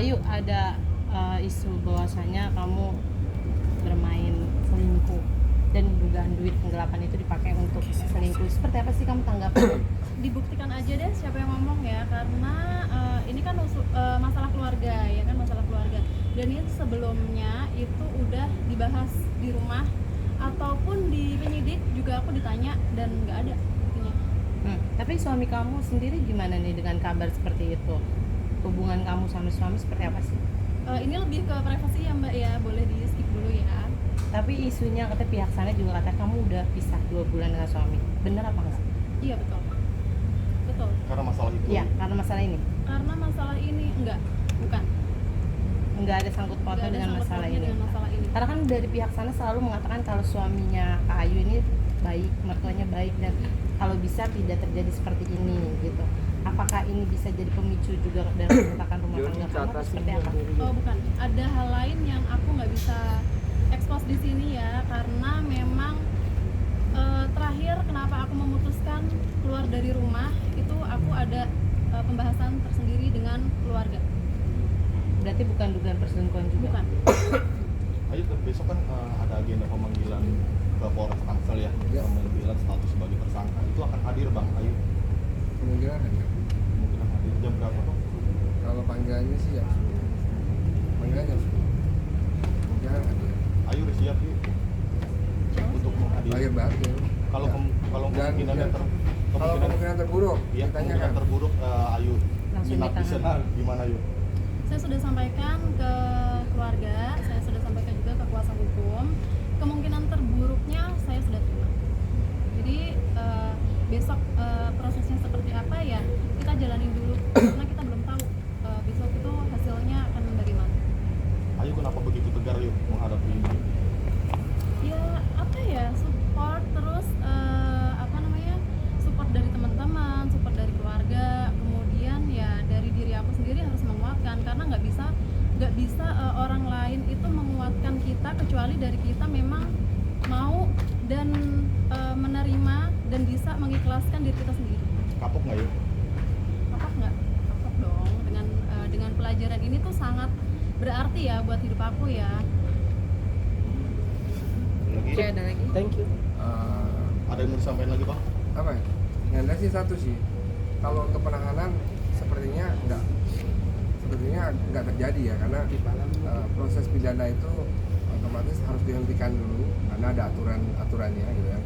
Ayu ada isu bahwasanya kamu bermain selingkuh dan dugaan duit penggelapan itu dipakai untuk selingkuh. Seperti apa sih kamu tanggapan? Dibuktikan aja deh siapa yang ngomong ya, karena ini kan masalah keluarga ya kan, masalah keluarga. Dan itu sebelumnya itu udah dibahas di rumah ataupun di penyidik juga aku ditanya dan nggak ada buktinya. Tapi suami kamu sendiri gimana nih dengan kabar seperti itu? Hubungan kamu sama suami seperti apa sih? Ini lebih ke privasi ya Mbak ya, boleh di skip dulu ya. Tapi isunya kata pihak sana juga kata kamu udah pisah 2 bulan dengan suami. Bener apa enggak? Iya betul. Betul. Karena masalah itu. Iya, karena masalah ini. Karena masalah ini bukan. Enggak ada sangkut pautnya dengan masalah ini. Karena kan dari pihak sana selalu mengatakan kalau suaminya Kak Ayu ini baik, mertuanya baik dan kalau bisa tidak terjadi seperti ini gitu. Apakah ini bisa jadi pemicu juga dalam keretakan rumah tangga kamu atau seperti apa? Oh bukan, ada hal lain yang aku nggak bisa expose di sini ya, karena memang terakhir kenapa aku memutuskan keluar dari rumah itu aku ada pembahasan tersendiri dengan keluarga. Berarti bukan dugaan perselingkuhan juga? Bukan. Ayu besok kan ada agenda pemanggilan ke Polres Tangsel ya, pemanggilan status sebagai tersangka. Itu akan hadir Bang Ayu? Kemungkinan ada. Kemungkinan hadir jam berapa Bang? Kalau panggilannya sih ya panggilan jam 10. Kemungkinan ada. Ayu udah siap yuk untuk menghadiri. Lahir batin. Kalau Ya. kalau Dan kemungkinannya ya, kalau kemungkinan terburuk ya, ditanyakan. kemungkinan terburuk Ayu Langsung nginap di ditahan. sana gimana Ayu? Saya sudah sampaikan ke keluarga, saya sudah sampaikan juga ke kuasa hukum. Kemungkinan terburuknya saya sudah terima. Jadi besok prosesnya seperti apa ya kita jalanin dulu karena kita belum tahu besok itu hasilnya akan dari mana. Ayu kenapa begitu tegar yuk menghadapi ini? Ya apa ya, support terus support dari teman-teman, support dari keluarga, kemudian ya dari diri aku sendiri harus menguatkan karena nggak bisa orang lain itu menguatkan kita kecuali dari kita memang mau dan menerima dan bisa mengikhlaskan diri kita sendiri. Kapok nggak yuk? Kapok nggak? Kapok dong, dengan pelajaran ini tuh sangat berarti ya buat hidup aku ya. Lagi? Oke, ada lagi? Thank you. Ada yang mau disampaikan lagi Bang? Apa ya? Yang ada sih satu sih. Kalau untuk penahanan sepertinya nggak terjadi ya karena proses pidana itu otomatis harus dihentikan dulu karena ada aturannya gitu ya.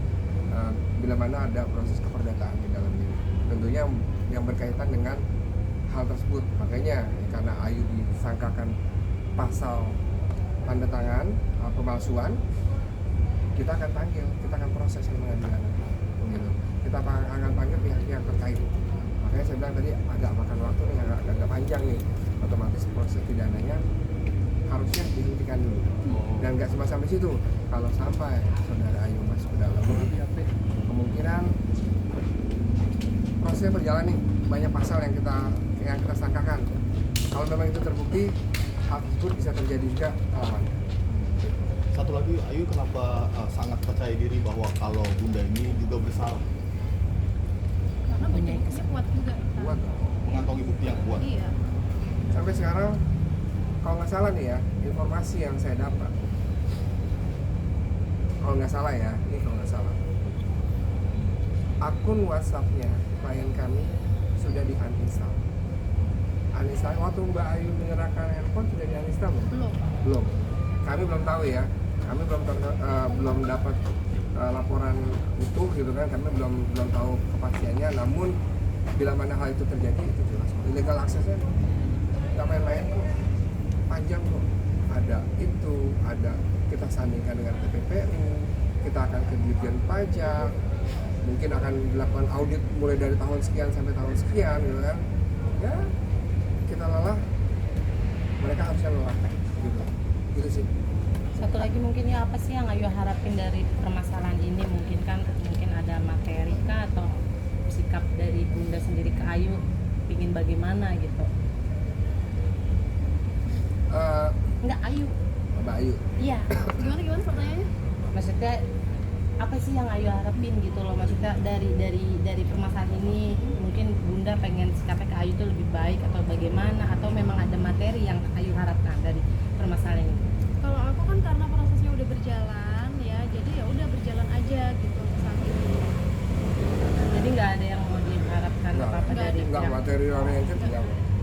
Bila mana ada proses keperdataan di dalamnya, tentunya yang berkaitan dengan hal tersebut. Makanya karena Ayu disangkakan pasal tanda tangan pemalsuan, kita akan proses di pengadilan gitu. Kita akan panggil pihak-pihak terkait. Makanya saya bilang tadi agak makan waktu nih, agak panjang nih. Otomatis proses pidananya harusnya dihentikan dulu. Dan nggak cuma sampai situ. Kalau sampai saudara Ayu masuk ke dalam, kemungkinan prosesnya berjalan nih. Banyak pasal yang kita sangkakan. Kalau memang itu terbukti, hal tersebut bisa terjadi juga lawannya. Satu lagi, Ayu kenapa sangat percaya diri bahwa kalau Bunda ini juga bersalah? Karena buktinya kuat juga. Kuat. Mengantongi bukti yang kuat. Iya. Sampai sekarang, kalau nggak salah nih ya, informasi yang saya dapat, kalau nggak salah ya, akun WhatsApp-nya klien kami sudah di-uninstall. Uninstall waktu Mbak Ayu menyerahkan handphone sudah di-uninstall belum? Belum. Kami belum tahu ya. Kami belum dapat laporan utuh gitu kan. Kami belum tahu kepastiannya. Namun bila mana hal itu terjadi itu jelas. Illegal aksesnya nggak main-main kok. Panjang kok. Ada kita sandingkan dengan TPPU. Kita akan ke Dirjen Pajak. Mungkin akan dilakukan audit mulai dari tahun sekian sampai tahun sekian gitu kan. Ya kita lelah, mereka harusnya lelah gitu sih. Satu lagi mungkin ya, apa sih yang Ayu harapin dari permasalahan ini? Mungkin ada materi kah atau sikap dari Bunda sendiri ke Ayu pingin bagaimana gitu? Enggak, Ayu. Mbak Ayu. Iya. Gimana pertanyaannya? Maksudnya apa sih yang Ayu harapin gitu loh? Maksudnya dari permasalahan ini mungkin Bunda pengen sikapnya ke Ayu itu lebih baik atau bagaimana? Atau memang ada materi yang harapkan dari permasalahan ini? Kalau aku kan karena prosesnya udah berjalan ya, jadi ya udah berjalan aja gitu saat ini. Jadi nggak ada yang mau diharapkan Nggak, apa-apa nggak dari nggak pihak materi oriented,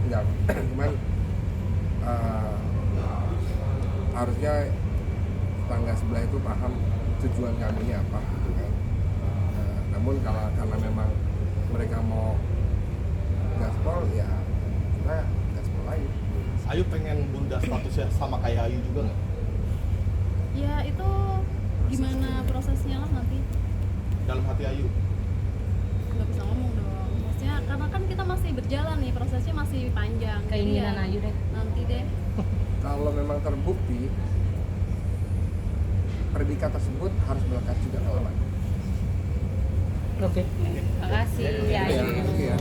nggak cuman harusnya tetangga sebelah itu paham tujuan kami ini apa gitu kan. Namun karena memang mereka mau gaspol ya kita gaspol aja. Ayu pengen bunda statusnya sama kayak Ayu juga nggak? Ya itu gimana prosesnya lah nanti, Dalam hati Ayu? nggak bisa ngomong dong. Maksudnya karena kan kita masih berjalan nih, prosesnya masih panjang. Jadi keinginan ya, Ayu deh? nanti deh. Kalau memang terbukti predikat tersebut harus melekat juga ke alamat. Oke. Terima kasih Ya, Ayu. ya.